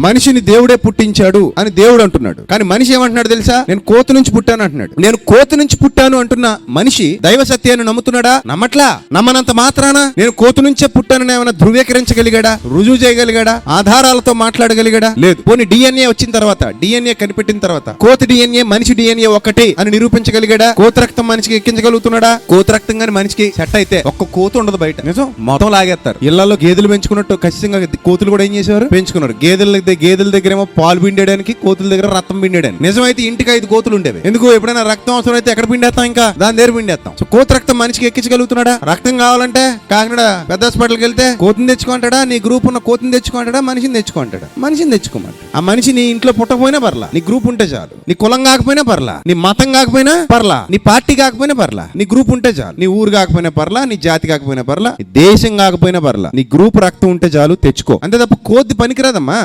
మనిషిని దేవుడే పుట్టించాడు అని దేవుడు అంటున్నాడు. కానీ మనిషి ఏమంటున్నాడు తెలుసా? నేను కోతి నుంచి పుట్టాను అంటున్నాడు. నేను కోతి నుంచి పుట్టాను అంటున్న మనిషి దైవ సత్యాన్ని నమ్ముతున్నాడా? నమ్మట్లా. నమ్మనంత మాత్రాన నేను కోతి నుంచే పుట్టానని ఏమైనా ధృవీకరించగలిగాడా? రుజువు చేయగలిగాడా? ఆధారాలతో మాట్లాడగలిగాడా? లేదు. పోనీ డిఎన్ఏ వచ్చిన తర్వాత, డిఎన్ఏ కనిపెట్టిన తర్వాత కోతి డిఎన్ఏ మనిషి డిఎన్ఏ ఒకటి అని నిరూపించగలిగాడా? కోతి రక్తం మనిషికి ఎక్కించగలుగుతున్నాడా? కోతి రక్తం గాని మనిషికి సెట్ అయితే ఒక్క కోతి ఉండదు బయట. నిజం, మొత్తం లాగేస్తారు. ఇళ్లలో గేదెలు పెంచుకున్నట్టు ఖచ్చితంగా కోతులు కూడా ఏం చేసేవారు? పెంచుకున్నారు. గేదెల దగ్గర ఏమో పాలు పిండేయడానికి, కోతుల దగ్గర రక్తం పిండేయడానికి. నిజమైతే ఇంటికి 5 కోతులు ఉండేవి. ఎందుకు? ఎప్పుడైనా రక్తం అవసరం అయితే ఎక్కడ పిండేస్తాం? ఇంకా దాని దగ్గర పిండేస్తాం. సో కోతి రక్తం మనిషికి ఎక్కించగలుగుతున్నాడా? రక్తం కావాలంటే కాకినాడ పెద్ద హాస్పిటల్కి వెళ్తే కోతిని తెచ్చుకుంటాడా? నీ గ్రూప్ ఉన్న కోతిని తెచ్చుకుంటాడా? మనిషిని తెచ్చుకుంటాడా? మనిషిని తెచ్చుకోమంటాడు. ఆ మనిషి నీ ఇంట్లో పుట్టకపోయినా పర్లా, నీ గ్రూప్ ఉంటే చాలు. నీ కులం కాకపోయినా పర్లా, నీ మతం కాకపోయినా పర్లా, నీ పార్టీ కాకపోయినా పర్లా, నీ గ్రూప్ ఉంటే చాలు. నీ ఊరు కాకపోయినా పర్లా, నీ జాతి కాకపోయినా పర్లా, నీ దేశం కాకపోయినా పర్లా, నీ గ్రూప్ రక్తం ఉంటే చాలు, తెచ్చుకో. అంతే తప్ప కోతి పనికిరాదమ్మా.